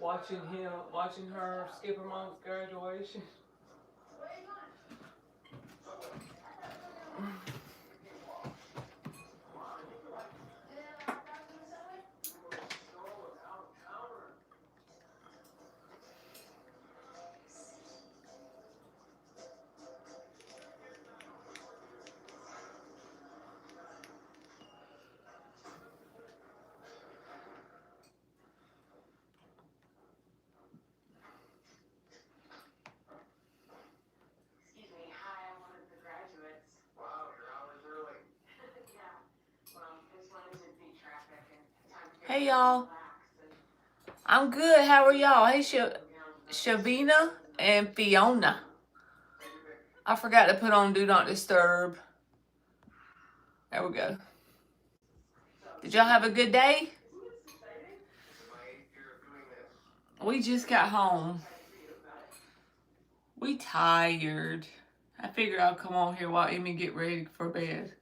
watching her skip her mom's graduation. Hey y'all, I'm good. How are y'all? Hey Shavina and Fiona. I forgot to put on Do Not Disturb. There we go. Did y'all have a good day? We just got home. We tired. I figured I'll come on here while Amy get ready for bed.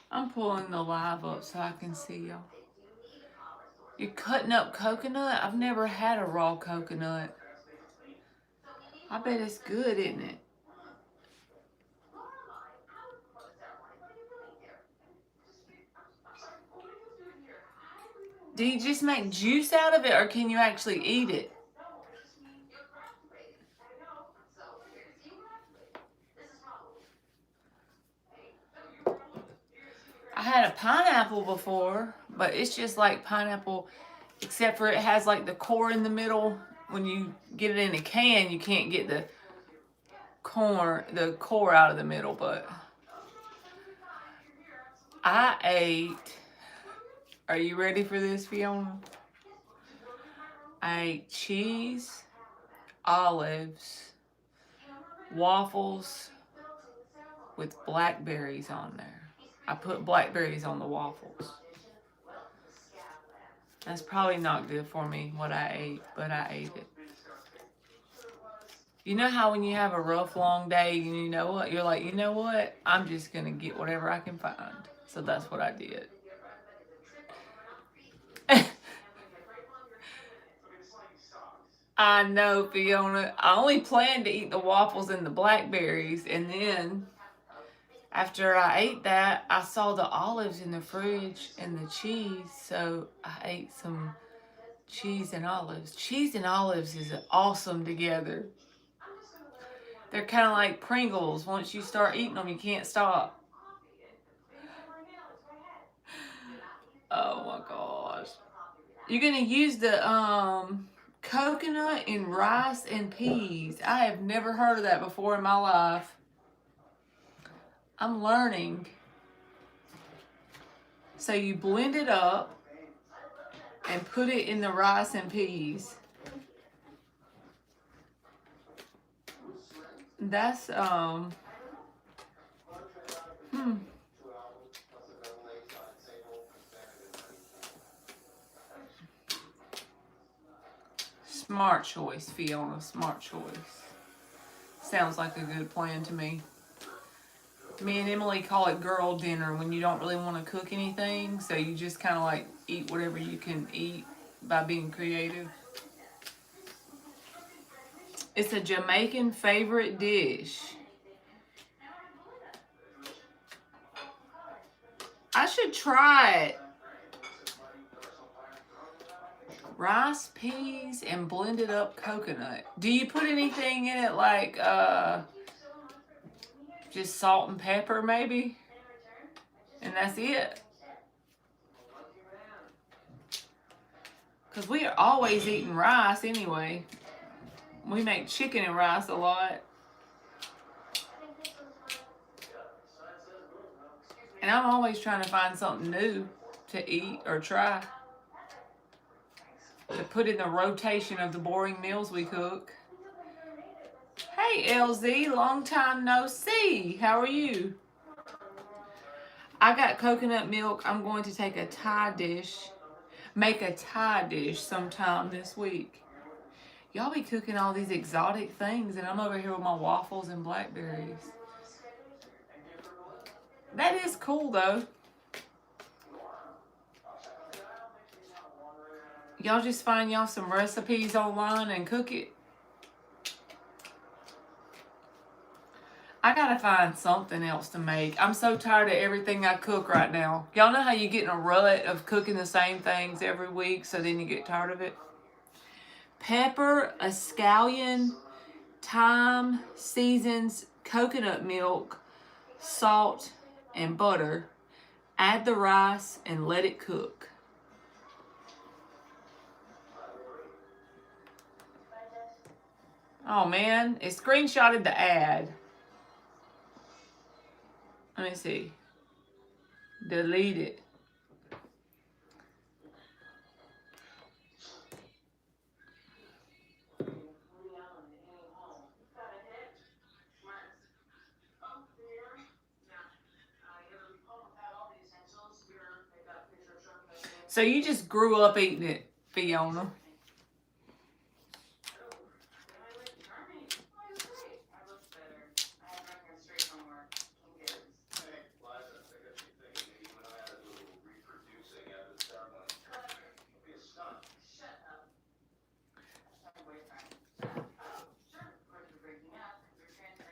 I'm pulling the live up so I can see y'all. You're cutting up coconut? I've never had a raw coconut. I bet it's good, isn't it? Do you just make juice out of it, or can you actually eat it? I had a pineapple before, but it's just like pineapple, except for it has like the core in the middle. When you get it in a can, you can't get the core out of the middle. But I ate. Are you ready for this, Fiona? I ate cheese, olives, waffles with blackberries on there. I put blackberries on the waffles. That's probably not good for me, what I ate, but I ate it. You know how when you have a rough, long day, and you know what? You're like, you know what? I'm just going to get whatever I can find. So that's what I did. I know, Fiona. I only planned to eat the waffles and the blackberries, and then after I ate that, I saw the olives in the fridge and the cheese, so I ate some cheese and olives. Cheese and olives is awesome together. They're kind of like Pringles. Once you start eating them, you can't stop. Oh my gosh. You're going to use the coconut in rice and peas. I have never heard of that before in my life. I'm learning. So you blend it up and put it in the rice and peas. That's smart choice, Fiona. Smart choice. Sounds like a good plan to me. Me and Emily call it girl dinner when you don't really want to cook anything, so you just kind of like eat whatever you can eat by being creative. It's a Jamaican favorite dish. I should try it. Rice, peas, and blended up coconut. Do you put anything in it like just salt and pepper maybe? And that's it? Because we are always eating rice anyway. We make chicken and rice a lot. And I'm always trying to find something new to eat or try. To put in the rotation of the boring meals we cook. Hey LZ, long time no see. How are you? I got coconut milk. I'm going to take a Thai dish. Make a Thai dish sometime this week. Y'all be cooking all these exotic things, and I'm over here with my waffles and blackberries. That is cool, though. Y'all just find y'all some recipes online and cook it. I gotta find something else to make. I'm so tired of everything I cook right now. Y'all know how you get in a rut of cooking the same things every week, so then you get tired of it? Pepper, a scallion, thyme, seasons, coconut milk, salt, and butter. Add the rice and let it cook. Oh man, it screenshotted the ad. Let me see. Delete it. So you just grew up eating it, Fiona.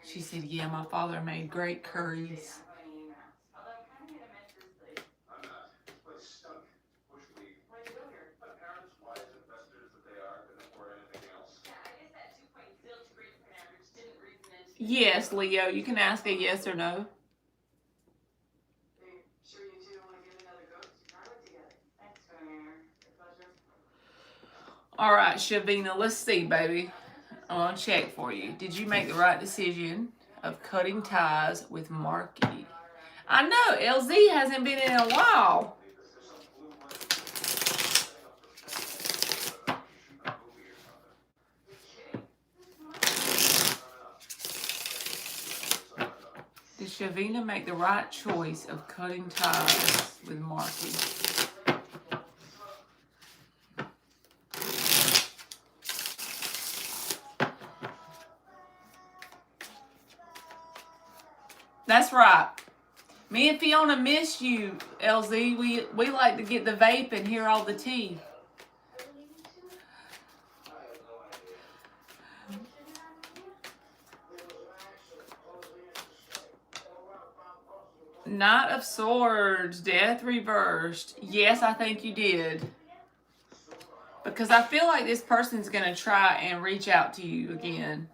She said, yeah, my father made great curries. Yes, Leo, you can ask a yes or no. All right, Shavina, let's see, baby. I'm going to check for you. Did you make the right decision of cutting ties with Marky? I know, LZ hasn't been in a while. Did Shavina make the right choice of cutting ties with Marky? That's right. Me and Fiona miss you, LZ. We like to get the vape and hear all the tea. Knight of Swords, Death Reversed. Yes, I think you did. Because I feel like this person's going to try and reach out to you again.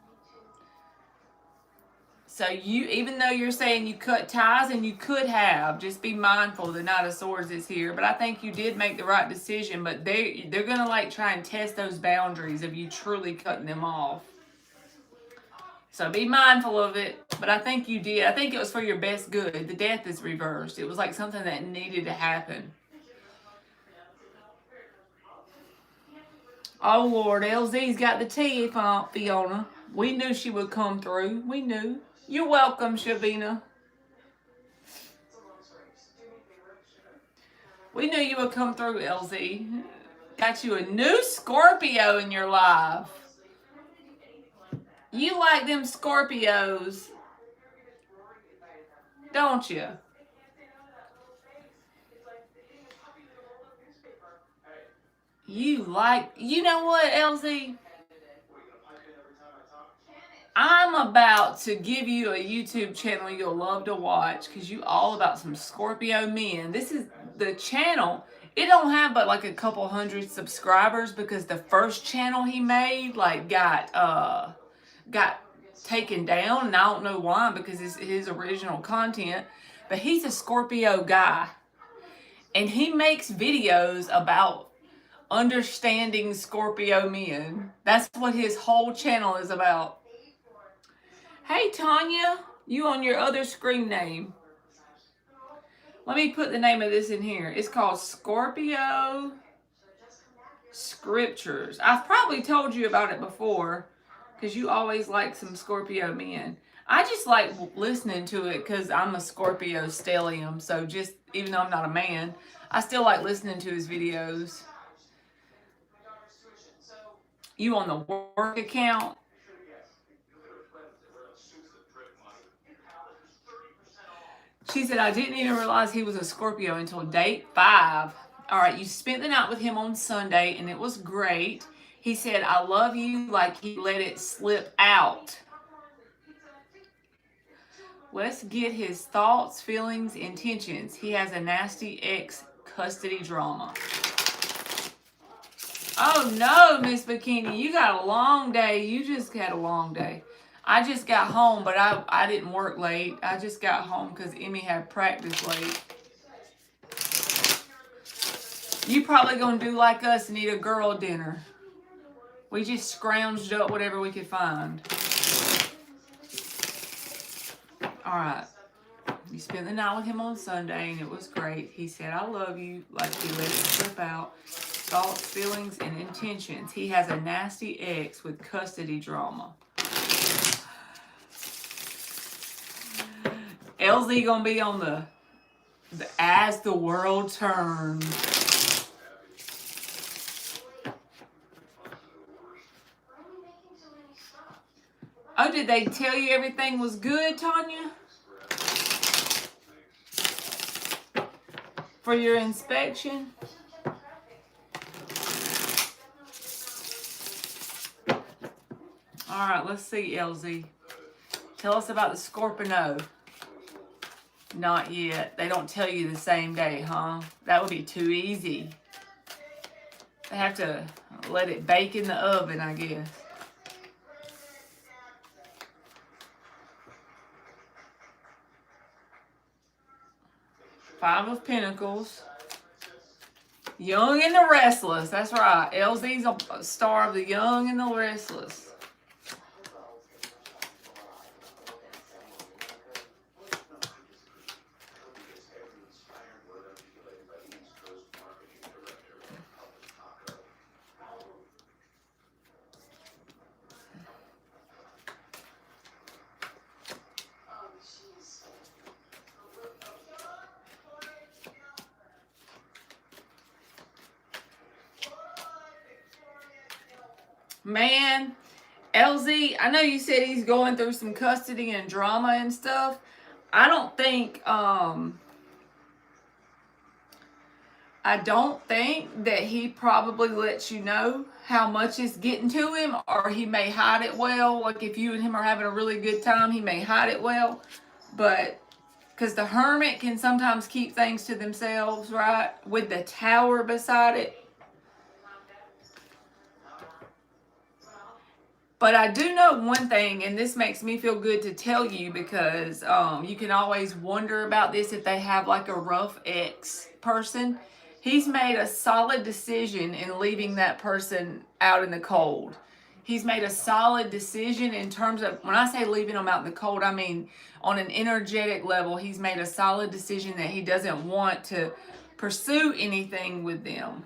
So you, even though you're saying you cut ties, and you could have, just be mindful the Knight of Swords is here. But I think you did make the right decision. But they're going to like try and test those boundaries of you truly cutting them off. So be mindful of it. But I think you did. I think it was for your best good. The death is reversed. It was like something that needed to happen. Oh, Lord. LZ's got the tea, Fiona. We knew she would come through. We knew. You're welcome, Shavina. We knew you would come through, LZ. Got you a new Scorpio in your life. You like them Scorpios, don't you? You know what, LZ? I'm about to give you a YouTube channel you'll love to watch because you all about some Scorpio men. This is the channel. It don't have but like a couple hundred subscribers because the first channel he made like got taken down, and I don't know why because it's his original content. But he's a Scorpio guy, and he makes videos about understanding Scorpio men. That's what his whole channel is about. Hey, Tanya, you on your other screen name. Let me put the name of this in here. It's called Scorpio Scriptures. I've probably told you about it before because you always like some Scorpio men. I just like listening to it because I'm a Scorpio stellium. So just, even though I'm not a man, I still like listening to his videos. You on the work account. She said, I didn't even realize he was a Scorpio until date 5. All right, you spent the night with him on Sunday, and it was great. He said, I love you, like he let it slip out. Let's get his thoughts, feelings, intentions. He has a nasty ex custody drama. Oh no, Miss Bikini, you got a long day. You just had a long day. I just got home, but I didn't work late. I just got home because Emmy had practice late. You probably gonna do like us and eat a girl dinner. We just scrounged up whatever we could find. Alright. You spent the night with him on Sunday and it was great. He said, I love you, like he let it slip out. Thoughts, feelings, and intentions. He has a nasty ex with custody drama. LZ gonna be on the As the World Turns. Oh, did they tell you everything was good, Tanya? For your inspection? Alright, let's see, LZ. Tell us about the Scorpio. Not yet. They don't tell you the same day, huh? That would be too easy. They have to let it bake in the oven, I guess. Five of Pentacles. Young and the Restless. That's right. LZ's a star of the Young and the Restless. Man, LZ, I know you said he's going through some custody and drama and stuff. I don't think that he probably lets you know how much is getting to him, or he may hide it well. Like if you and him are having a really good time, he may hide it well. But because the Hermit can sometimes keep things to themselves, right? With the Tower beside it. But I do know one thing, and this makes me feel good to tell you because you can always wonder about this if they have like a rough ex person. He's made a solid decision in leaving that person out in the cold. He's made a solid decision in terms of, when I say leaving them out in the cold, I mean on an energetic level, he's made a solid decision that he doesn't want to pursue anything with them.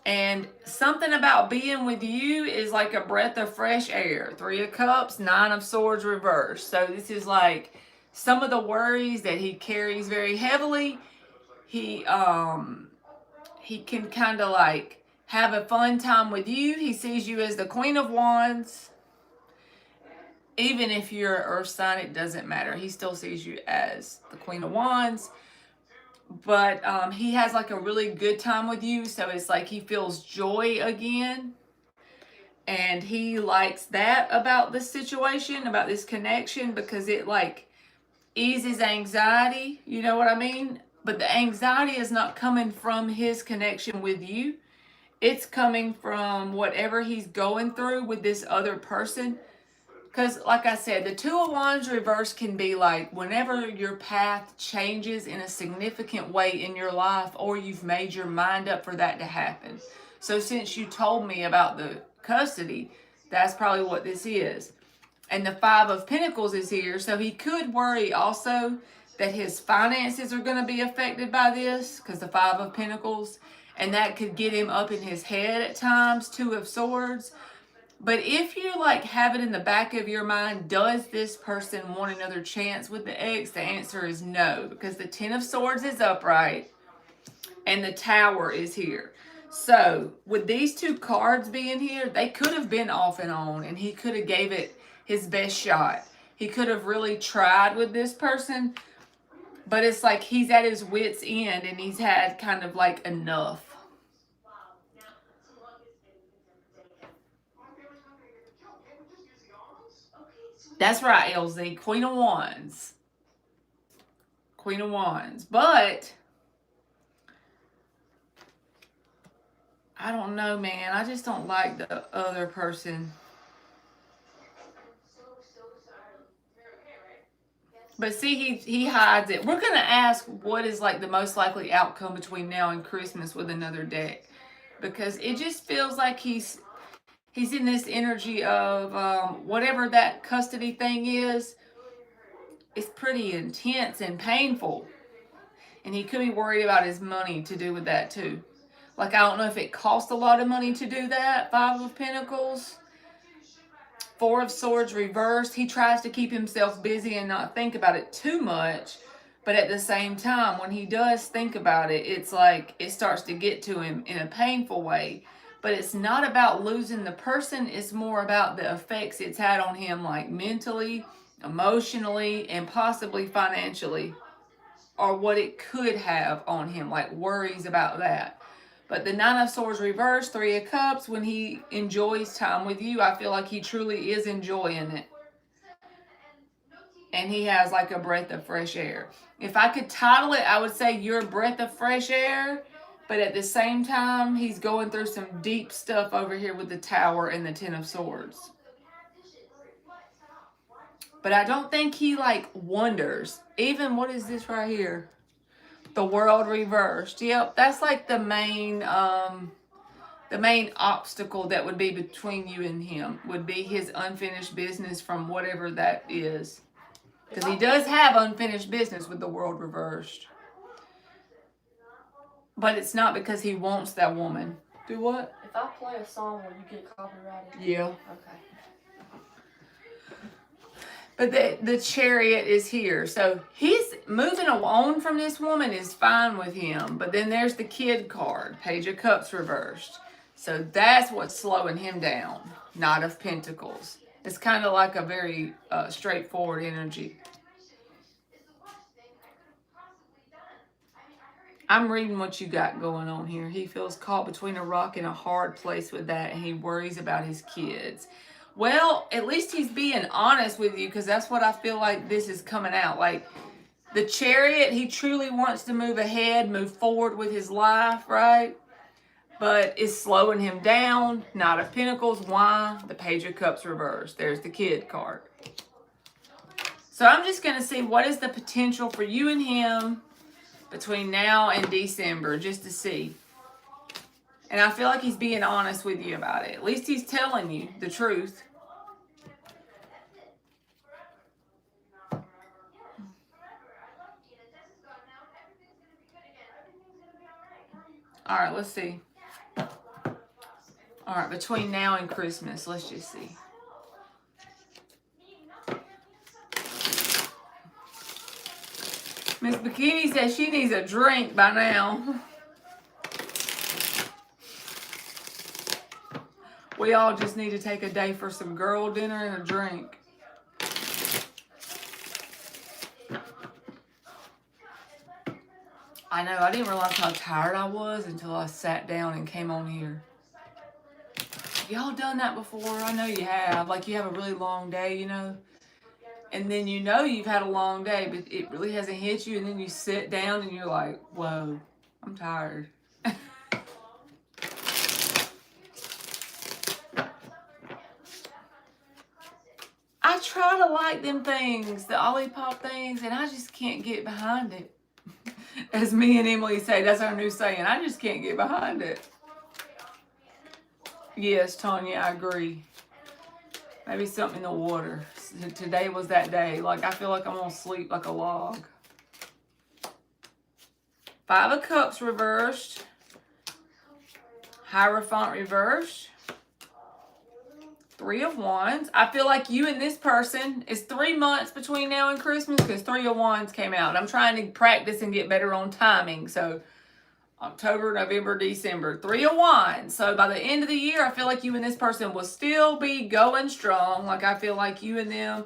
And something about being with you is like a breath of fresh air. 3 of Cups, 9 of Swords reversed. So this is like some of the worries that he carries very heavily. He can kind of like have a fun time with you. He sees you as the Queen of Wands. Even if you're an earth sign, it doesn't matter. He still sees you as the Queen of Wands. But he has like a really good time with you. So it's like he feels joy again. And he likes that about this situation, about this connection, because it like eases anxiety. You know what I mean? But the anxiety is not coming from his connection with you. It's coming from whatever he's going through with this other person. Because, like I said, the 2 of Wands reverse can be like whenever your path changes in a significant way in your life, or you've made your mind up for that to happen. So since you told me about the custody, that's probably what this is. And the 5 of Pentacles is here. So he could worry also that his finances are going to be affected by this, because the 5 of Pentacles. And that could get him up in his head at times. 2 of Swords. But if you like have it in the back of your mind, does this person want another chance with the ex? The answer is no, because the 10 of Swords is upright and the Tower is here. So with these two cards being here, they could have been off and on, and he could have gave it his best shot. He could have really tried with this person, but it's like he's at his wit's end and he's had kind of like enough. That's right, LZ. Queen of Wands. Queen of Wands. But I don't know, man. I just don't like the other person. But see, he hides it. We're going to ask what is like the most likely outcome between now and Christmas with another deck. Because it just feels like he's in this energy of whatever that custody thing is. It's pretty intense and painful. And he could be worried about his money to do with that too. Like, I don't know if it costs a lot of money to do that. 5 of Pentacles. 4 of Swords reversed. He tries to keep himself busy and not think about it too much. But at the same time, when he does think about it, it's like it starts to get to him in a painful way. But it's not about losing the person. It's more about the effects it's had on him, like mentally, emotionally, and possibly financially. Or what it could have on him, like worries about that. But the 9 of Swords reversed, 3 of Cups, when he enjoys time with you, I feel like he truly is enjoying it. And he has like a breath of fresh air. If I could title it, I would say you're a breath of fresh air. But at the same time, he's going through some deep stuff over here with the Tower and the 10 of Swords. But I don't think he like wonders. Even, what is this right here? The World reversed. Yep, that's like the main obstacle that would be between you and him would be his unfinished business from whatever that is. Because he does have unfinished business with the World reversed. But it's not because he wants that woman. Do what? If I play a song, will you get copyrighted? Yeah. Okay. But the Chariot is here. So he's moving on from this woman is fine with him. But then there's the Kid card. Page of Cups reversed. So that's what's slowing him down. Knight of Pentacles. It's kind of like a very straightforward energy. I'm reading what you got going on here. He feels caught between a rock and a hard place with that. And he worries about his kids. Well, at least he's being honest with you, because that's what I feel like this is coming out. Like, the Chariot, he truly wants to move ahead, move forward with his life, right? But it's slowing him down. Knight of Pentacles. Why? The Page of Cups reversed. There's the Kid card. So I'm just going to see what is the potential for you and him between now and December, just to see. And I feel like he's being honest with you about it. At least he's telling you the truth. All right, let's see. All right, between now and Christmas, let's just see. Miss Bikini says she needs a drink by now. We all just need to take a day for some girl dinner and a drink. I know, I didn't realize how tired I was until I sat down and came on here. Y'all done that before? I know you have. Like, you have a really long day, you know? And then you know you've had a long day, but it really hasn't hit you. And then you sit down and you're like, whoa, I'm tired. I try to like them things, the Olipop things, and I just can't get behind it. As me and Emily say, that's our new saying. I just can't get behind it. Yes, Tanya, I agree. Maybe something in the water. Today was that day. Like, I feel like I'm going to sleep like a log. 5 of Cups reversed. Hierophant reversed. 3 of Wands. I feel like you and this person is 3 months between now and Christmas, because 3 of Wands came out. I'm trying to practice and get better on timing. So October, November, December. 3 of Wands. So by the end of the year, I feel like you and this person will still be going strong. Like I feel like you and them,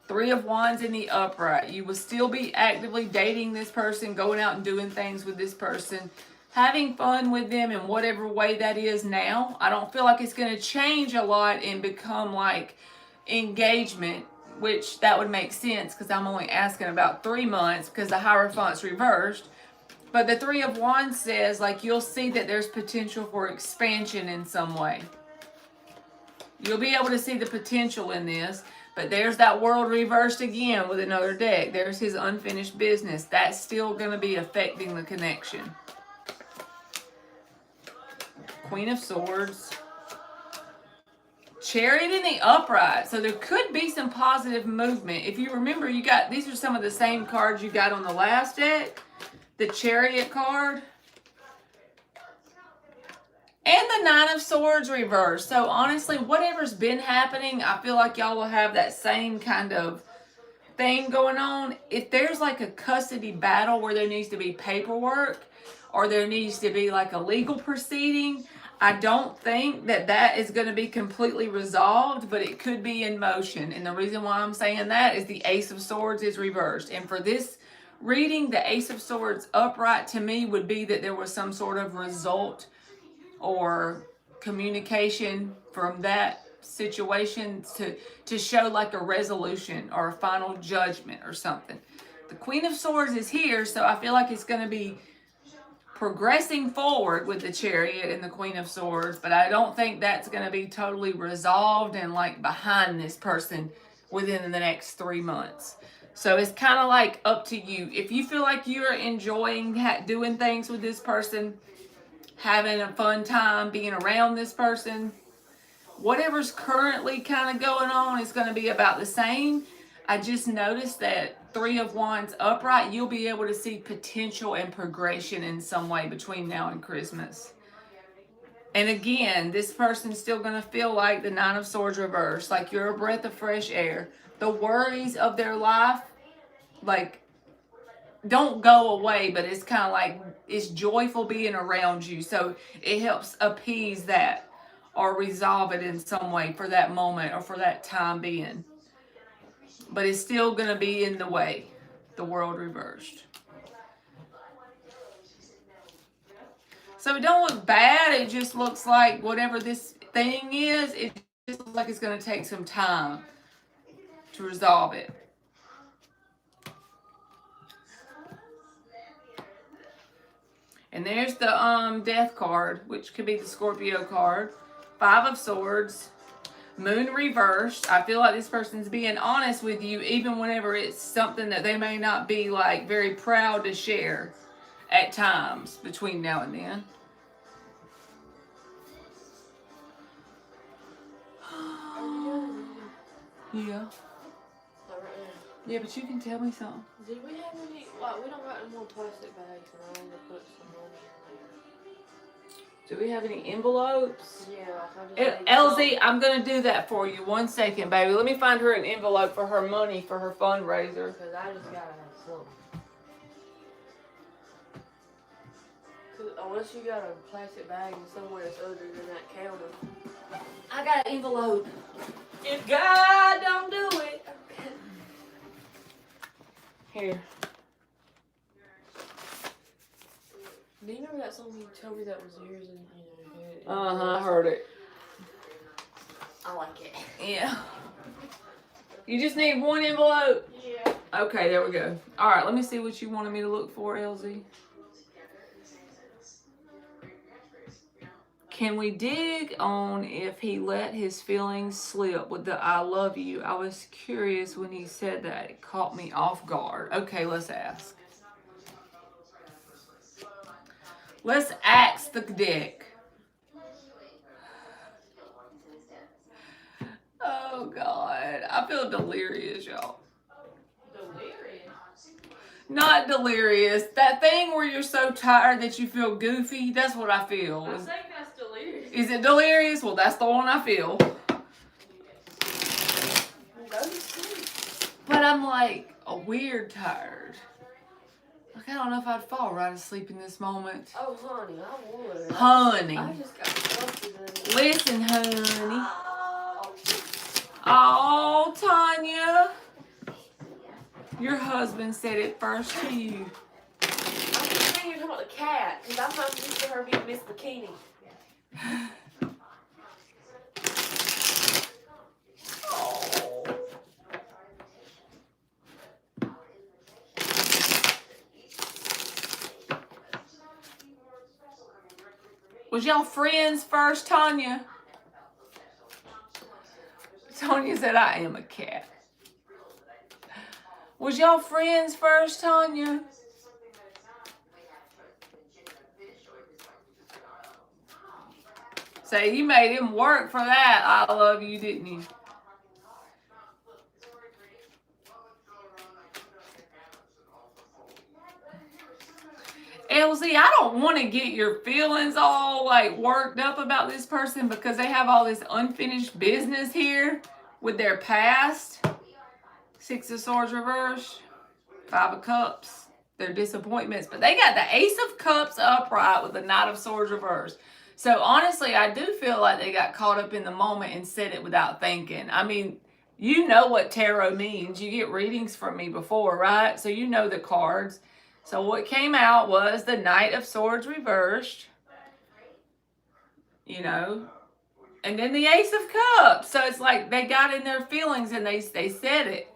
3 of Wands in the upright. You will still be actively dating this person, going out and doing things with this person, having fun with them in whatever way that is now. I don't feel like it's going to change a lot and become like engagement, which that would make sense because I'm only asking about 3 months because the Hierophant's reversed. But the 3 of Wands says, like, you'll see that there's potential for expansion in some way. You'll be able to see the potential in this. But there's that World reversed again with another deck. There's his unfinished business. That's still going to be affecting the connection. Queen of Swords. Chariot in the upright. So there could be some positive movement. If you remember, you got, these are some of the same cards you got on the last deck. The Chariot card. And the Nine of Swords reversed. So honestly, whatever's been happening, I feel like y'all will have that same kind of thing going on. If there's like a custody battle where there needs to be paperwork or there needs to be like a legal proceeding, I don't think that that is going to be completely resolved, but it could be in motion. And the reason why I'm saying that is the Ace of Swords is reversed. And for this reading, the Ace of Swords upright to me would be that there was some sort of result or communication from that situation to show like a resolution or a final judgment or something. The Queen of Swords is here, so I feel like it's going to be progressing forward with the Chariot and the Queen of Swords, but I don't think that's going to be totally resolved and like behind this person within the next 3 months. So it's kind of like up to you. If you feel like you're enjoying doing things with this person, having a fun time being around this person, whatever's currently kind of going on is going to be about the same. I just noticed that 3 of Wands upright, you'll be able to see potential and progression in some way between now and Christmas. And again, this person's still going to feel like the Nine of Swords reversed, like you're a breath of fresh air. The worries of their life, like, don't go away, but it's kind of like it's joyful being around you. So it helps appease that or resolve it in some way for that moment or for that time being. But it's still going to be in the way. The World reversed. So it don't look bad. It just looks like whatever this thing is, it just looks like it's going to take some time to resolve it. And there's the Death card, which could be the Scorpio card. 5 of Swords. Moon reversed. I feel like this person's being honest with you even whenever it's something that they may not be like very proud to share at times between now and then. Yeah. Yeah, but you can tell me something. Did we have any, like, we don't got any more plastic bags and I need to put some money in there. Do we have any envelopes? Yeah. LZ, I'm going to do that for you. 1 second, baby. Let me find her an envelope for her money for her fundraiser. Because I just got to have something. Unless you got a plastic bag somewhere that's other than that counter. I got an envelope. If God don't do it. Here. Do you remember that song you told me that was yours and I heard it. I like it. Yeah. You just need 1 envelope? Yeah. Okay, there we go. Alright, let me see what you wanted me to look for, LZ. Can we dig on if he let his feelings slip with the I love you? I was curious when he said that. It caught me off guard. Okay, let's ask. Let's ask the deck. Oh, God. I feel delirious, y'all. Delirious? Not delirious. That thing where you're so tired that you feel goofy, that's what I feel. I think that's delirious. Is it delirious? Well, that's the one I feel. Go to sleep. But I'm like a weird tired. Like, I don't know if I'd fall right asleep in this moment. Oh, honey, I would. Honey. I just got flustered. Listen, honey. Oh, Tanya. Your husband said it first to you. I was thinking you're talking about the cat, because I'm not used to her being Miss Bikini. Was y'all friends first, Tanya? Tanya said, I am a cat. Was y'all friends first, Tanya? Say, you made him work for that. I love you, didn't you? Elsie, I don't want to get your feelings all like worked up about this person because they have all this unfinished business here with their past. 6 of Swords reversed, 5 of Cups, their disappointments. But they got the Ace of Cups upright with the Knight of Swords reversed. So honestly, I do feel like they got caught up in the moment and said it without thinking. I mean, you know what tarot means. You get readings from me before, right? So you know the cards. So what came out was the Knight of Swords reversed, you know, and then the Ace of Cups. So it's like they got in their feelings and they said it.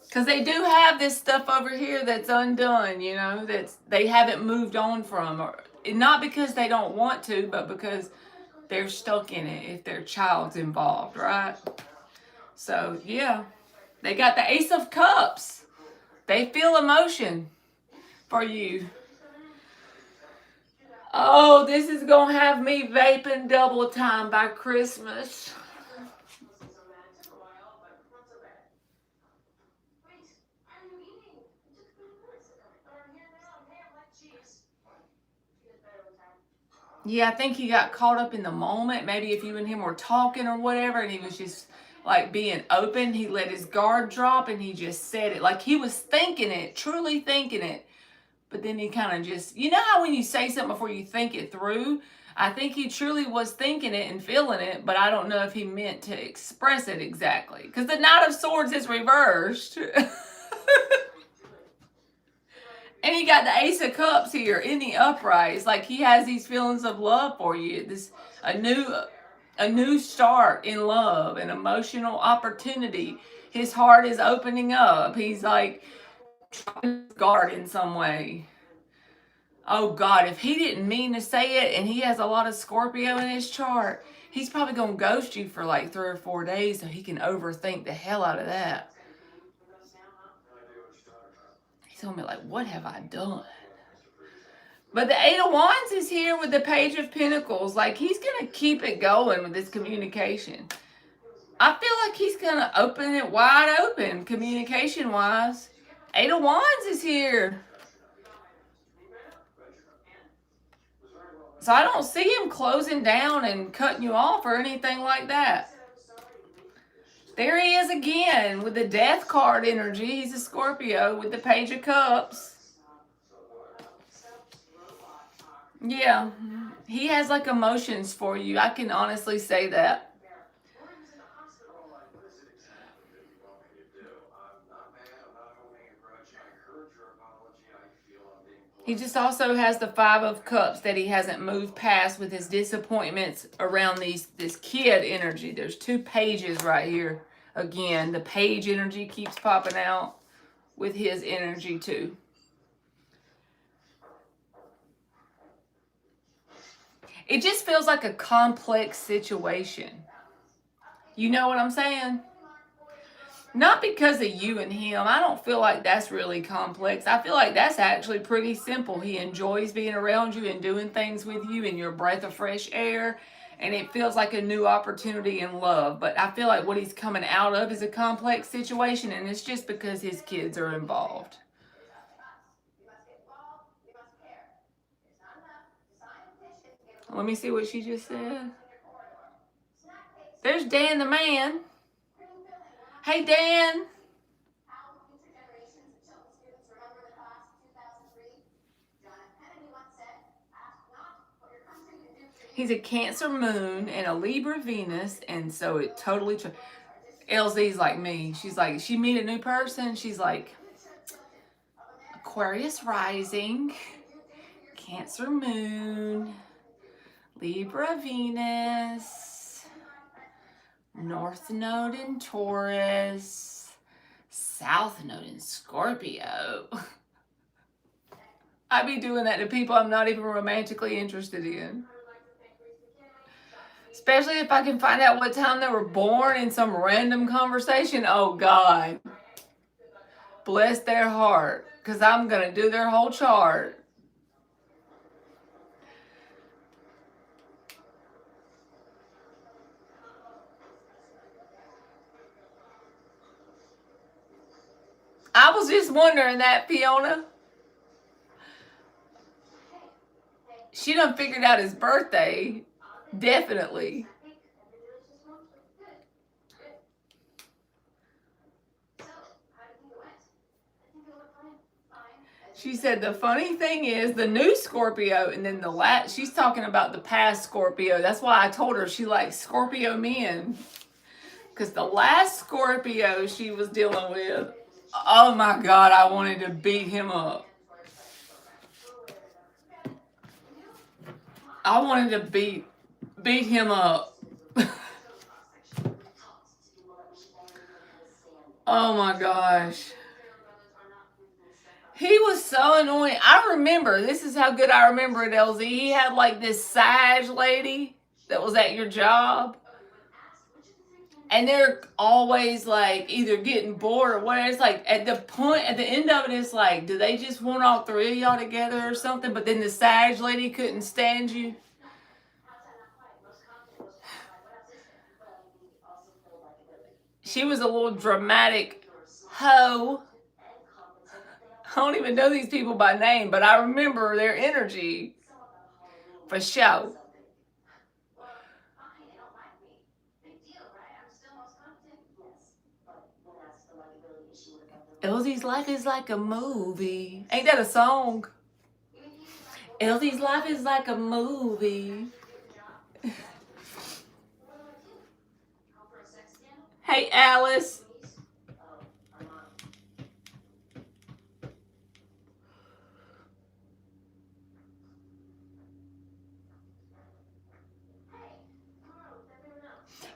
Because they do have this stuff over here that's undone, you know, that's they haven't moved on from. Or not because they don't want to, but because they're stuck in it if their child's involved, right? So, yeah. They got the Ace of Cups. They feel emotion for you. Oh, this is going to have me vaping double time by Christmas. Yeah, I think he got caught up in the moment. Maybe if you and him were talking or whatever, and he was just like being open, he let his guard drop and he just said it. Like he was thinking it, truly thinking it. But then he kind of just, you know how when you say something before you think it through? I think he truly was thinking it and feeling it, but I don't know if he meant to express it exactly. Because the Knight of Swords is reversed. And he got the Ace of Cups here in the upright. It's like he has these feelings of love for you. This a new start in love, an emotional opportunity. His heart is opening up. He's like dropping his guard in some way. Oh God, if he didn't mean to say it and he has a lot of Scorpio in his chart, he's probably going to ghost you for like 3 or 4 days so he can overthink the hell out of that. He's going to be like, what have I done? But the 8 of Wands is here with the Page of Pentacles. Like, he's going to keep it going with this communication. I feel like he's going to open it wide open, communication-wise. 8 of Wands is here. So I don't see him closing down and cutting you off or anything like that. There he is again with the Death card energy. He's a Scorpio with the Page of Cups. Yeah, he has like emotions for you. I can honestly say that. He just also has the 5 of Cups that he hasn't moved past with his disappointments around this kid energy. There's 2 pages right here. Again, the page energy keeps popping out with his energy too. It just feels like a complex situation. You know what I'm saying? Not because of you and him. I don't feel like that's really complex. I feel like that's actually pretty simple. He enjoys being around you and doing things with you and your breath of fresh air. And it feels like a new opportunity in love. But I feel like what he's coming out of is a complex situation. And it's just because his kids are involved. Let me see what she just said. There's Dan the man. Hey, Dan. He's a Cancer moon and a Libra Venus, and so it totally. LZ's like me. She's like, she meet a new person. She's like, Aquarius rising, Cancer moon, Libra Venus, North Node in Taurus, South Node in Scorpio. I be doing that to people I'm not even romantically interested in. Especially if I can find out what time they were born in some random conversation. Oh, God. Bless their heart. Because I'm going to do their whole chart. I was just wondering that, Fiona. She done figured out his birthday. Definitely. She said the funny thing is the new Scorpio and then the last, she's talking about the past Scorpio. That's why I told her she likes Scorpio men. Because the last Scorpio she was dealing with, oh my God, I wanted to beat him up. I wanted to beat him up. Oh my gosh. He was so annoying. I remember, this is how good I remember it, LZ. He had like this Sag lady that was at your job. And they're always like either getting bored or whatever. It's like at the end of it, it's like, do they just want all three of y'all together or something? But then the Sag lady couldn't stand you. She was a little dramatic hoe. I don't even know these people by name, but I remember their energy for sure. Elsie's life is like a movie. Ain't that a song? Elsie's life is like a movie. Hey, Alice.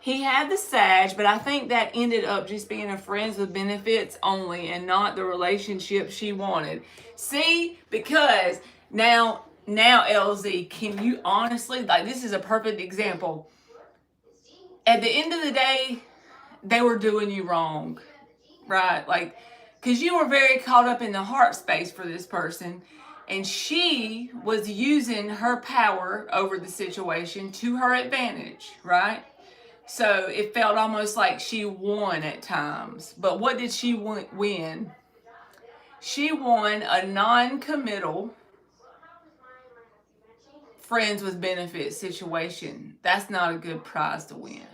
He had the Sag, but I think that ended up just being a friends with benefits only and not the relationship she wanted. See, because now LZ, can you honestly, like, this is a perfect example. At the end of the day, they were doing you wrong, right? Like, because you were very caught up in the heart space for this person, and she was using her power over the situation to her advantage, right? So it felt almost like she won at times. But what did she win? She won a non-committal friends with benefits situation. That's not a good prize to win.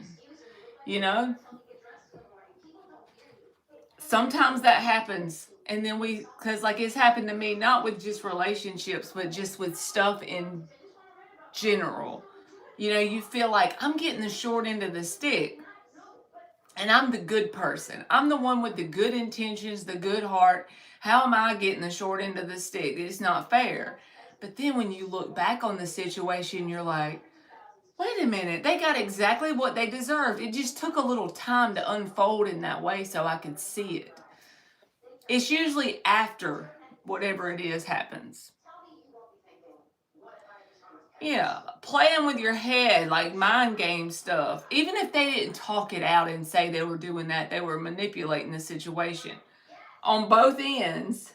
You know? Sometimes that happens. And then because like it's happened to me, not with just relationships, but just with stuff in general. You know, you feel like I'm getting the short end of the stick. And I'm the good person. I'm the one with the good intentions, the good heart. How am I getting the short end of the stick? It's not fair. But then when you look back on the situation, you're like, wait a minute, they got exactly what they deserved. It just took a little time to unfold in that way so I could see it. It's usually after whatever it is happens. Yeah, playing with your head, like mind game stuff. Even if they didn't talk it out and say they were doing that, they were manipulating the situation on both ends.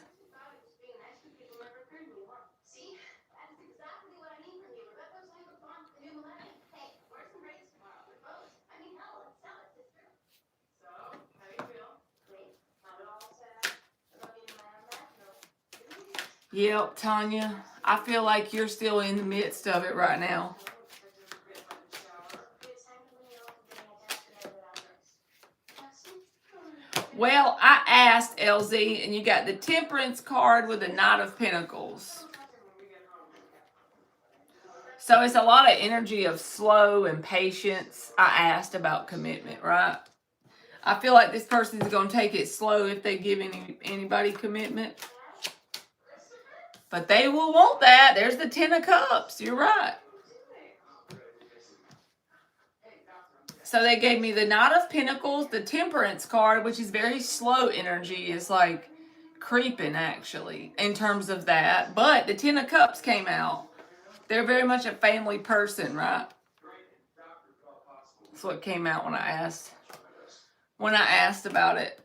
Yep, Tanya, I feel like you're still in the midst of it right now. Well, I asked LZ, and you got the Temperance card with the Knight of Pentacles. So it's a lot of energy of slow and patience. I asked about commitment, right? I feel like this person is going to take it slow if they give anybody commitment. But they will want that. There's the Ten of Cups. You're right. So they gave me the Knight of Pentacles, the Temperance card, which is very slow energy. It's like creeping, actually, in terms of that. But the Ten of Cups came out. They're very much a family person, right? That's what came out when I asked. When I asked about it.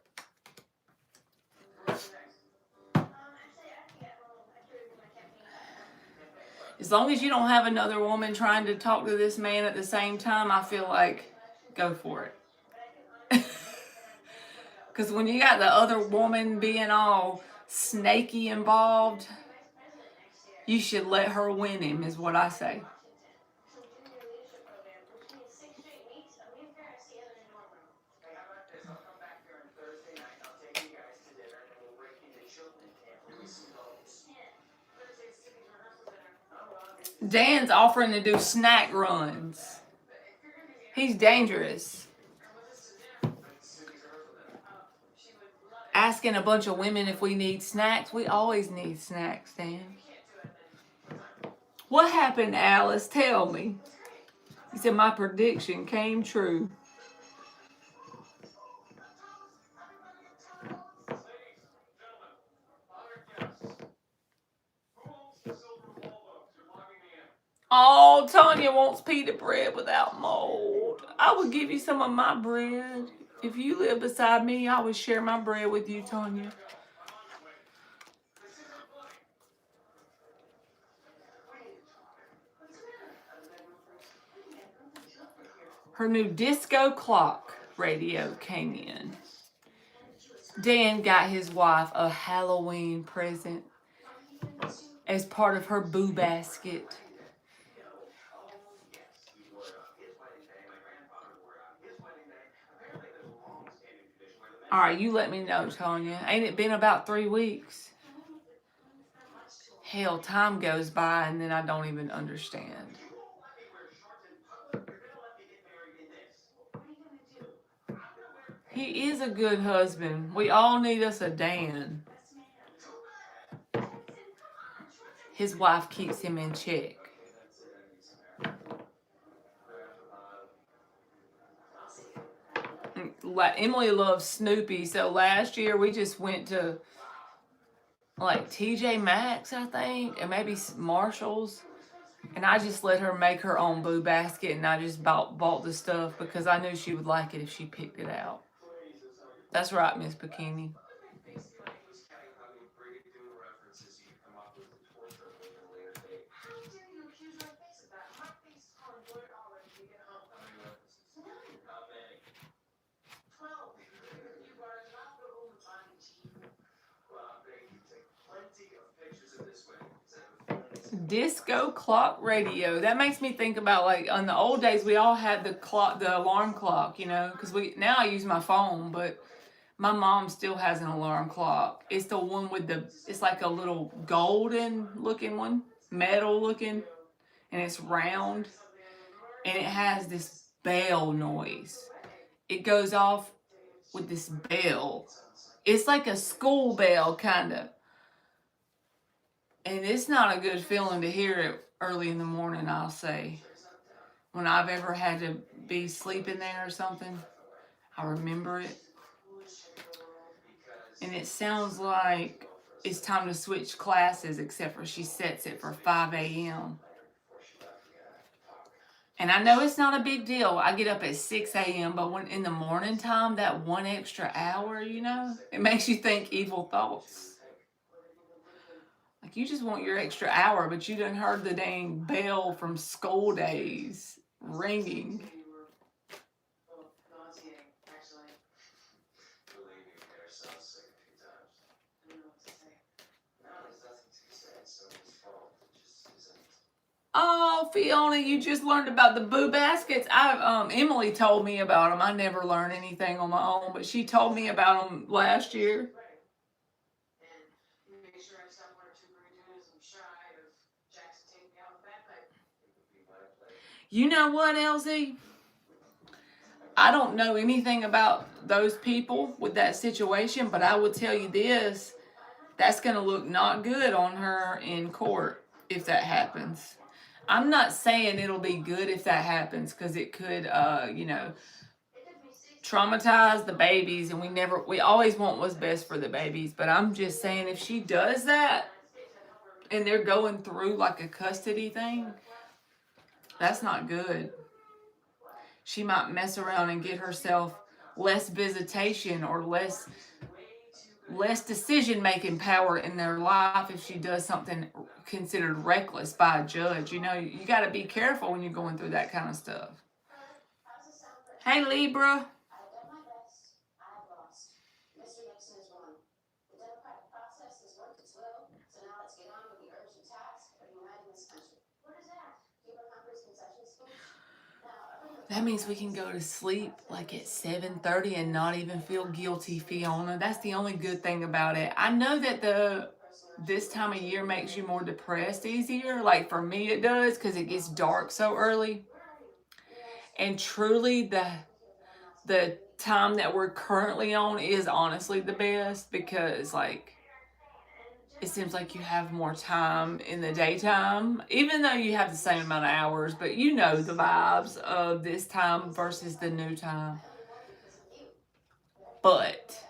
As long as you don't have another woman trying to talk to this man at the same time, I feel like go for it. Because when you got the other woman being all snaky involved, you should let her win him, is what I say. Dan's offering to do snack runs. He's dangerous. Asking a bunch of women if we need snacks. We always need snacks, Dan. What happened, Alice? Tell me. He said my prediction came true. Oh, Tanya wants pita bread without mold. I would give you some of my bread. If you live beside me, I would share my bread with you, Tanya. Her new disco clock radio came in. Dan got his wife a Halloween present as part of her boo basket. All right, you let me know, Tanya. Ain't it been about 3 weeks? Hell, time goes by and then I don't even understand. He is a good husband. We all need us a Dan. His wife keeps him in check. Emily loves Snoopy, so last year we just went to like TJ Maxx, I think, and maybe Marshall's. And I just let her make her own boo basket, and I just bought the stuff because I knew she would like it if she picked it out. That's right, Miss Bikini. Disco clock radio. That makes me think about, like, on the old days we all had the alarm clock, you know, because now I use my phone, but my mom still has an alarm clock. It's the one with it's like a little golden looking one, metal looking, and it's round, and it has this bell noise. It goes off with this bell. It's like a school bell, kind of. And it's not a good feeling to hear it early in the morning, I'll say. When I've ever had to be sleeping there or something, I remember it. And it sounds like it's time to switch classes, except for she sets it for 5 a.m. And I know it's not a big deal. I get up at 6 a.m., but when in the morning time, that 1 extra hour, you know, it makes you think evil thoughts. Like, you just want your extra hour, but you done heard the dang bell from school days ringing. Oh, Fiona, you just learned about the boo baskets. Emily told me about them. I never learned anything on my own, but she told me about them last year. You know what, LZ? I don't know anything about those people with that situation, but I will tell you this. That's going to look not good on her in court if that happens. I'm not saying it'll be good if that happens, because it could, traumatize the babies, and we always want what's best for the babies. But I'm just saying, if she does that and they're going through like a custody thing, that's not good. She might mess around and get herself less visitation or less decision-making power in their life if she does something considered reckless by a judge. You got to be careful when you're going through that kind of stuff. Hey, Libra. That means we can go to sleep like at 7:30 and not even feel guilty, Fiona. That's the only good thing about it. I know that this time of year makes you more depressed easier. Like for me it does, because it gets dark so early. And truly the time that we're currently on is honestly the best, because like it seems like you have more time in the daytime, even though you have the same amount of hours, but you know the vibes of this time versus the new time. But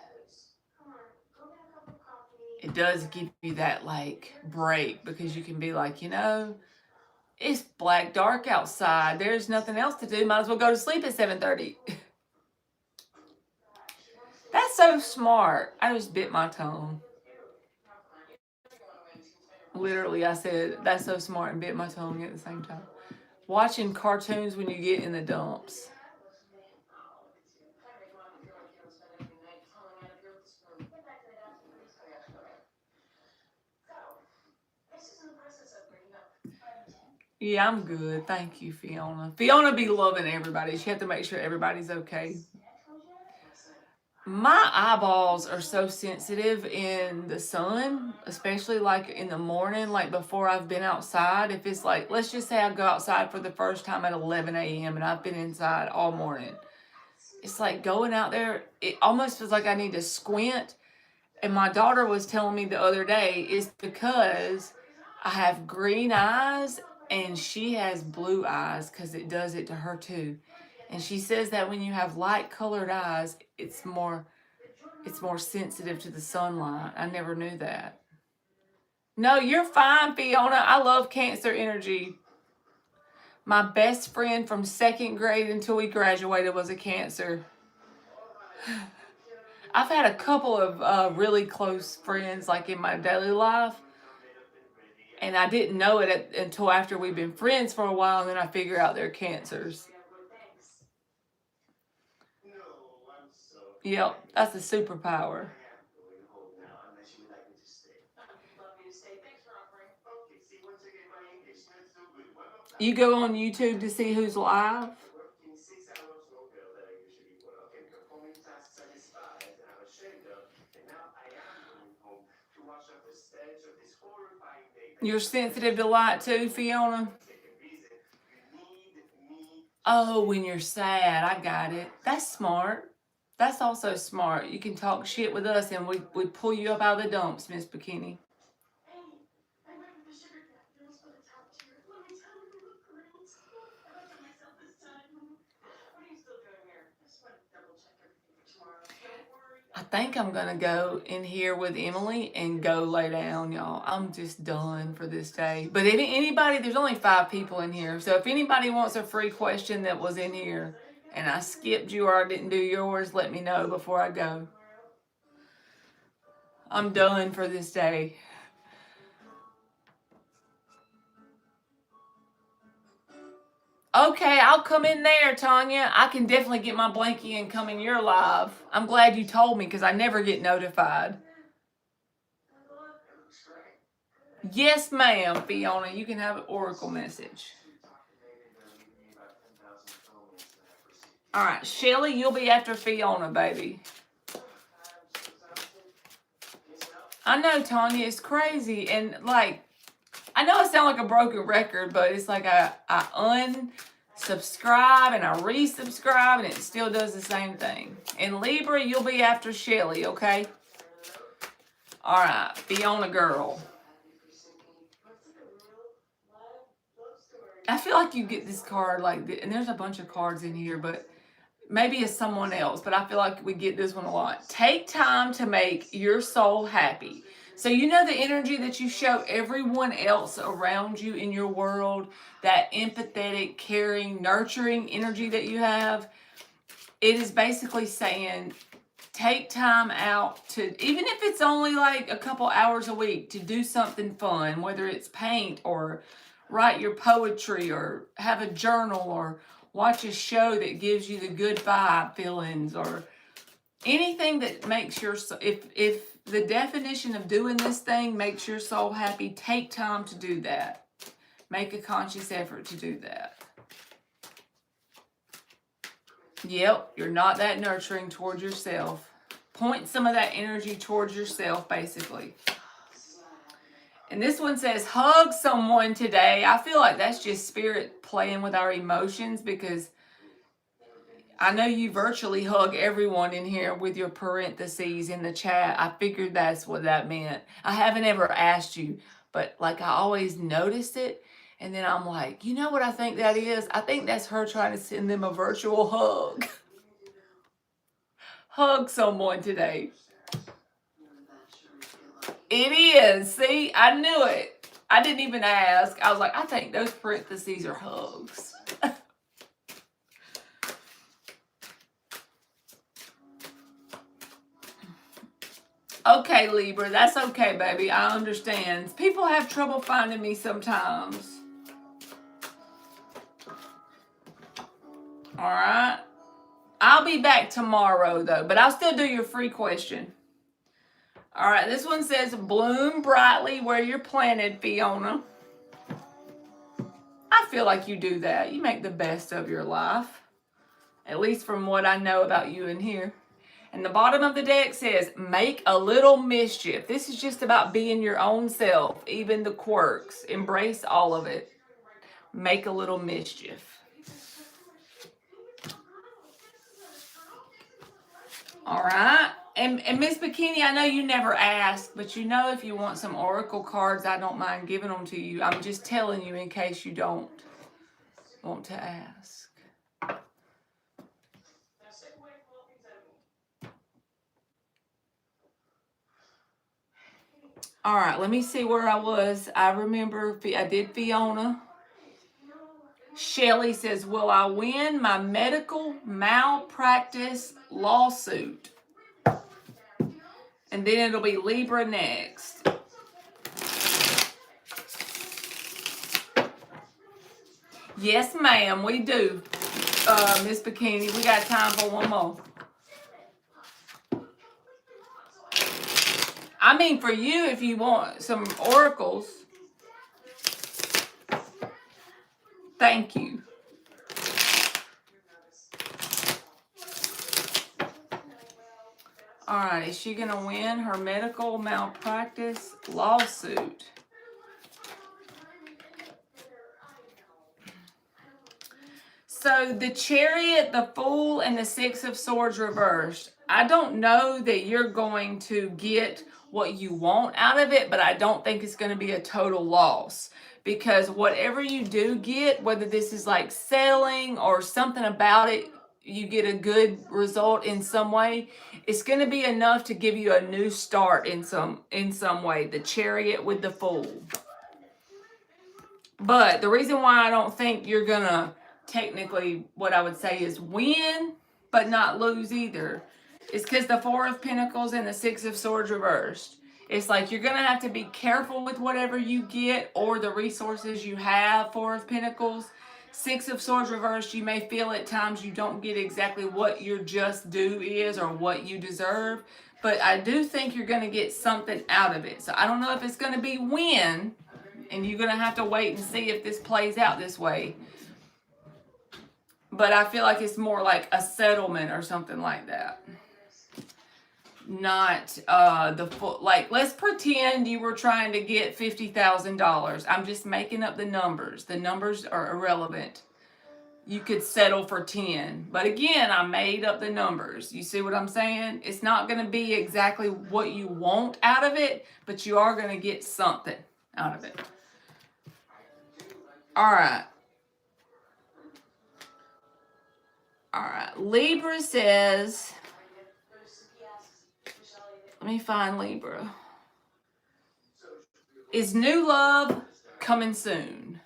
it does give you that like break, because you can be like, it's black dark outside. There's nothing else to do. Might as well go to sleep at 7:30. That's so smart. I just bit my tongue. Literally, I said, that's so smart, and bit my tongue at the same time. Watching cartoons when you get in the dumps. Yeah, I'm good. Thank you, Fiona. Fiona be loving everybody. She had to make sure everybody's okay. My eyeballs are so sensitive in the sun, especially like in the morning, like before I've been outside. If it's like, let's just say I go outside for the first time at 11 a.m. and I've been inside all morning. It's like going out there, it almost feels like I need to squint. And my daughter was telling me the other day, it's because I have green eyes and she has blue eyes, because it does it to her too. And she says that when you have light colored eyes, it's more sensitive to the sunlight. I never knew that. No, you're fine, Fiona. I love Cancer energy. My best friend from 2nd grade until we graduated was a Cancer. I've had a couple of really close friends like in my daily life, and I didn't know it until after we've been friends for a while, and then I figure out they're Cancers. Yep, that's a superpower. You go on YouTube to see who's live? You're sensitive to light too, Fiona? Oh, when you're sad, I got it. That's smart. That's also smart. You can talk shit with us and we pull you up out of the dumps, Miss Bikini. I think I'm going to go in here with Emily and go lay down, y'all. I'm just done for this day. But if anybody, there's only 5 people in here. So if anybody wants a free question that was in here and I skipped you or I didn't do yours, let me know before I go. I'm done for this day. Okay, I'll come in there, Tanya. I can definitely get my blankie and come in your live. I'm glad you told me, because I never get notified. Yes, ma'am, Fiona. You can have an oracle message. All right, Shelly, you'll be after Fiona, baby. I know, Tanya, it's crazy. And, like, I know I sound like a broken record, but it's like I unsubscribe and I resubscribe and it still does the same thing. And Libra, you'll be after Shelly, okay? All right, Fiona girl. I feel like you get this card like, and there's a bunch of cards in here, but maybe it's someone else, but I feel like we get this one a lot. Take time to make your soul happy. So you know the energy that you show everyone else around you in your world, that empathetic, caring, nurturing energy that you have, it is basically saying take time out to, even if it's only like a couple hours a week, to do something fun, whether it's paint or write your poetry or have a journal or watch a show that gives you the good vibe feelings, or anything that makes your, if the definition of doing this thing makes your soul happy, take time to do that. Make a conscious effort to do that. Yep, you're not that nurturing towards yourself. Point some of that energy towards yourself, basically. And this one says, hug someone today. I feel like that's just spirit playing with our emotions, because I know you virtually hug everyone in here with your parentheses in the chat. I figured that's what that meant. I haven't ever asked you, but like I always noticed it. And then I'm like, you know what I think that is? I think that's her trying to send them a virtual hug. Hug someone today. It is. See, I knew it. I didn't even ask. I was like, I think those parentheses are hugs. Okay, Libra, that's okay, baby. I understand. People have trouble finding me sometimes. All right. I'll be back tomorrow, though, but I'll still do your free question. All right, this one says, bloom brightly where you're planted, Fiona. I feel like you do that. You make the best of your life, at least from what I know about you in here. And the bottom of the deck says, make a little mischief. This is just about being your own self, even the quirks. Embrace all of it. Make a little mischief. All right. And Miss Bikini, I know you never asked, but you know if you want some oracle cards, I don't mind giving them to you. I'm just telling you in case you don't want to ask. All right, let me see where I was. I remember I did Fiona. Shelly says, will I win my medical malpractice lawsuit? And then it'll be Libra next. Yes, ma'am, we do, Miss Bikini. We got time for one more. I mean, for you, if you want some oracles. Thank you. All right, is she going to win her medical malpractice lawsuit? So the Chariot, the Fool, and the Six of Swords reversed. I don't know that you're going to get what you want out of it, but I don't think it's going to be a total loss. Because whatever you do get, whether this is like selling or something about it, you get a good result in some way, it's going to be enough to give you a new start in some way. The Chariot with the Fool. But the reason why I don't think you're going to technically, what I would say is win, but not lose either, is because the Four of Pentacles and the Six of Swords reversed. It's like you're going to have to be careful with whatever you get or the resources you have. Four of Pentacles, Six of Swords reversed. You may feel at times you don't get exactly what your just due is or what you deserve. but I do think you're going to get something out of it. So I don't know if it's going to be when, and you're going to have to wait and see if this plays out this way. But I feel like it's more like a settlement or something like that. Not the full, like, let's pretend you were trying to get $50,000. I'm just making up the numbers. The numbers are irrelevant. You could settle for 10. But again, I made up the numbers. You see what I'm saying? It's not going to be exactly what you want out of it, but you are going to get something out of it. All right. All right. Libra says, let me find Libra. Is new love coming soon?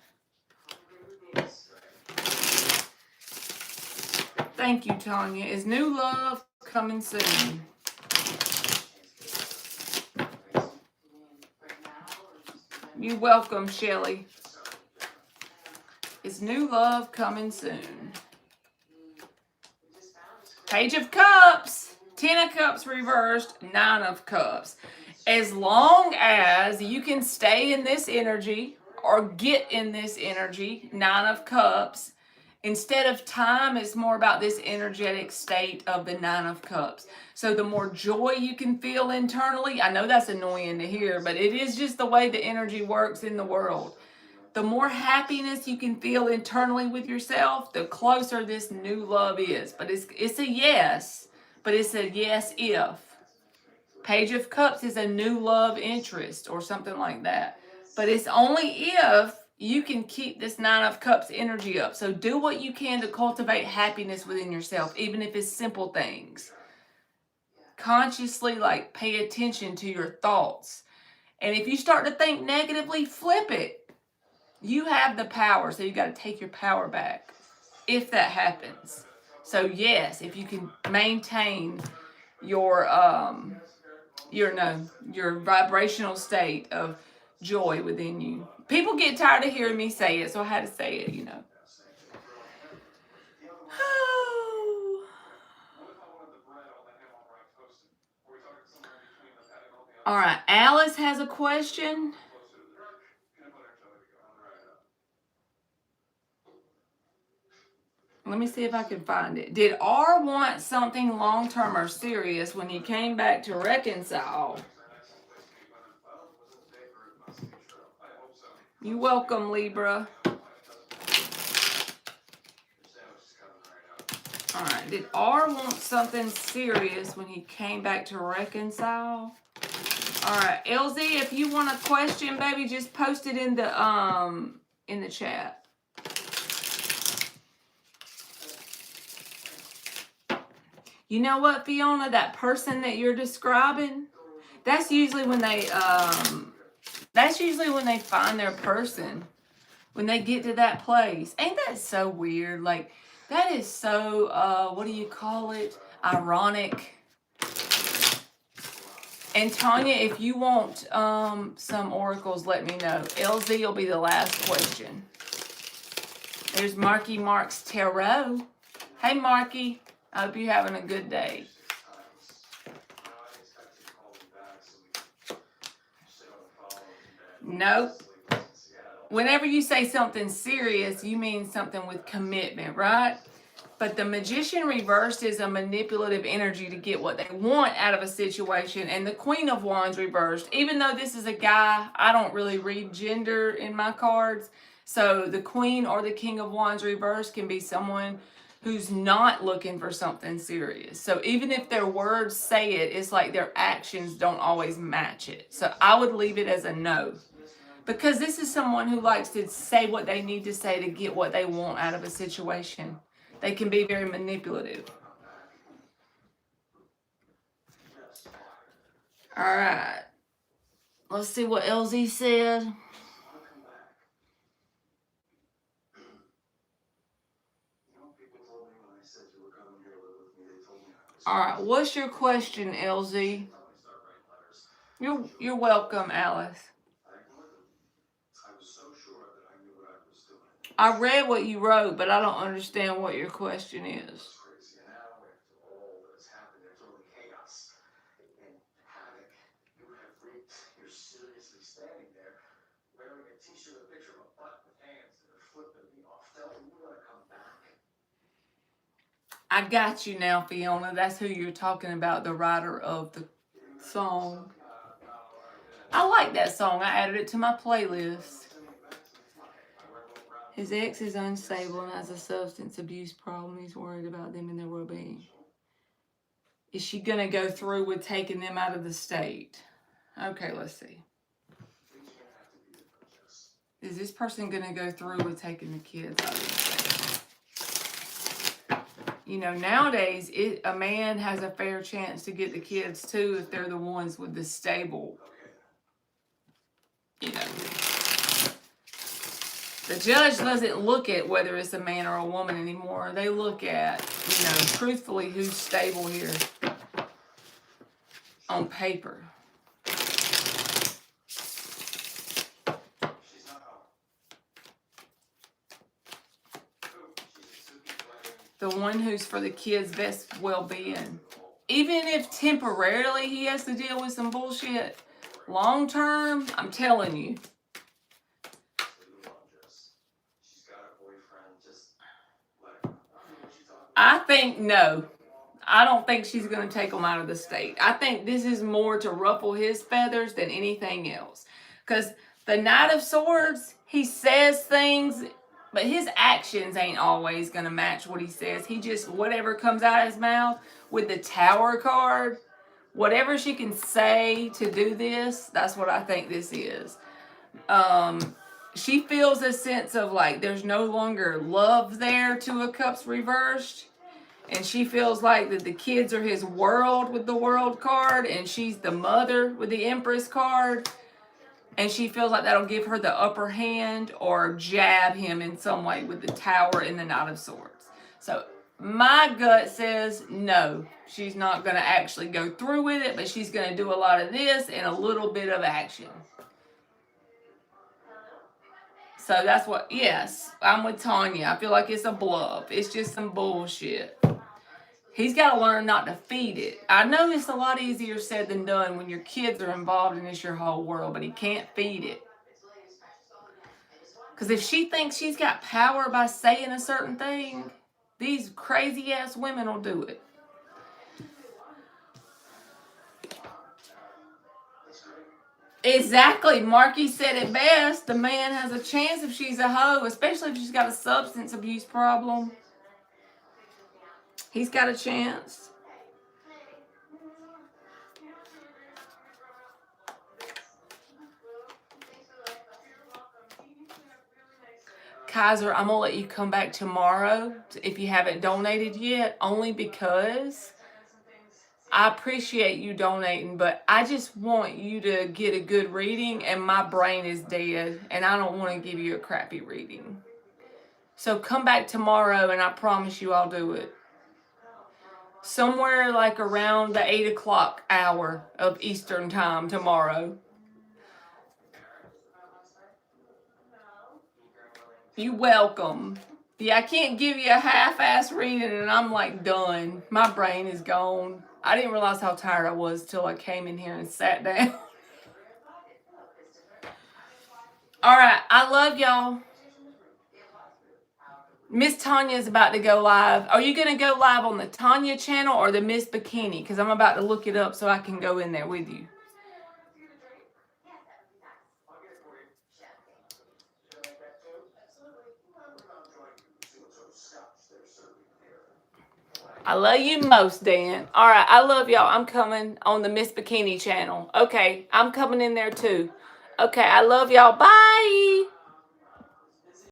Thank you, Tanya. Is new love coming soon? You're welcome, Shelly. Is new love coming soon? Page of Cups, 10 of Cups reversed, 9 of Cups. As long as you can stay in this energy or get in this energy, 9 of Cups, instead of time, it's more about this energetic state of the 9 of Cups. So the more joy you can feel internally, I know that's annoying to hear, but it is just the way the energy works in the world. The more happiness you can feel internally with yourself, the closer this new love is. But it's a yes, but it's a yes if. Page of Cups is a new love interest or something like that. But it's only if you can keep this 9 of Cups energy up. So do what you can to cultivate happiness within yourself, even if it's simple things. Consciously, like, pay attention to your thoughts. And if you start to think negatively, flip it. You have the power, so you got to take your power back if that happens. So yes, if you can maintain your vibrational state of joy within you. People get tired of hearing me say it, so I had to say it, you know. All right, Alice has a question. Let me see if I can find it. Did R want something long-term or serious when he came back to reconcile? You're welcome, Libra. All right. Did R want something serious when he came back to reconcile? All right, LZ, if you want a question, baby, just post it in the chat. You know what, Fiona? That person that you're describing, that's usually when they find their person, when they get to that place. Ain't that so weird? Like, that is so what do you call it? Ironic. And Tanya, if you want some oracles, let me know. LZ will be the last question. There's Marky Mark's Tarot. Hey, Marky. I hope you're having a good day. Nope. Whenever you say something serious, you mean something with commitment, right? But the Magician reversed is a manipulative energy to get what they want out of a situation. And the Queen of Wands reversed, even though this is a guy, I don't really read gender in my cards. So the Queen or the King of Wands reversed can be someone who's not looking for something serious. So even if their words say it, it's like their actions don't always match it. So I would leave it as a no. Because this is someone who likes to say what they need to say to get what they want out of a situation. They can be very manipulative. All right. Let's see what LZ said. All right. What's your question, LZ? You're welcome, Alice. I read what you wrote, but I don't understand what your question is. I got you now, Fiona. That's who you're talking about, the writer of the song. I like that song. I added it to my playlist. His ex is unstable and has a substance abuse problem. He's worried about them and their well-being. Is she going to go through with taking them out of the state? Okay, let's see. Is this person going to go through with taking the kids out of the state? You know, nowadays, a man has a fair chance to get the kids too if they're the ones with the stable, you know. The judge doesn't look at whether it's a man or a woman anymore. They look at, you know, truthfully, who's stable here on paper. The one who's for the kid's best well-being. Even if temporarily he has to deal with some bullshit, long term, I'm telling you. I think no. I don't think she's going to take him out of the state. I think this is more to ruffle his feathers than anything else. Because the Knight of Swords, he says things, but his actions ain't always going to match what he says. He just, whatever comes out of his mouth. With the Tower card, whatever she can say to do this, that's what I think this is. She feels a sense of like there's no longer love there, Two of Cups reversed. And she feels like that the kids are his world with the World card, and she's the mother with the Empress card. And she feels like that'll give her the upper hand or jab him in some way with the Tower and the Knight of Swords. So my gut says no, she's not going to actually go through with it, but she's going to do a lot of this and a little bit of action. So that's what, yes, I'm with Tanya. I feel like it's a bluff. It's just some bullshit. He's got to learn not to feed it. I know it's a lot easier said than done when your kids are involved and it's your whole world, but he can't feed it. Because if she thinks she's got power by saying a certain thing, these crazy ass women will do it. Exactly. Marky said it best. The man has a chance if she's a hoe, especially if she's got a substance abuse problem. He's got a chance. Kaiser, I'm going to let you come back tomorrow if you haven't donated yet, only because I appreciate you donating, but I just want you to get a good reading, and my brain is dead, and I don't want to give you a crappy reading. So come back tomorrow, and I promise you I'll do it. Somewhere like around the 8 o'clock hour of Eastern time tomorrow. You're welcome. Yeah, I can't give you a half-ass reading and I'm like done. My brain is gone. I didn't realize how tired I was till I came in here and sat down. All right, I love y'all. Miss Tanya is about to go live. Are you going to go live on the Tanya channel or the Miss Bikini? Because I'm about to look it up so I can go in there with you. I love you most, Dan. All right, I love y'all. I'm coming on the Miss Bikini channel. Okay, I'm coming in there too. Okay, I love y'all. Bye.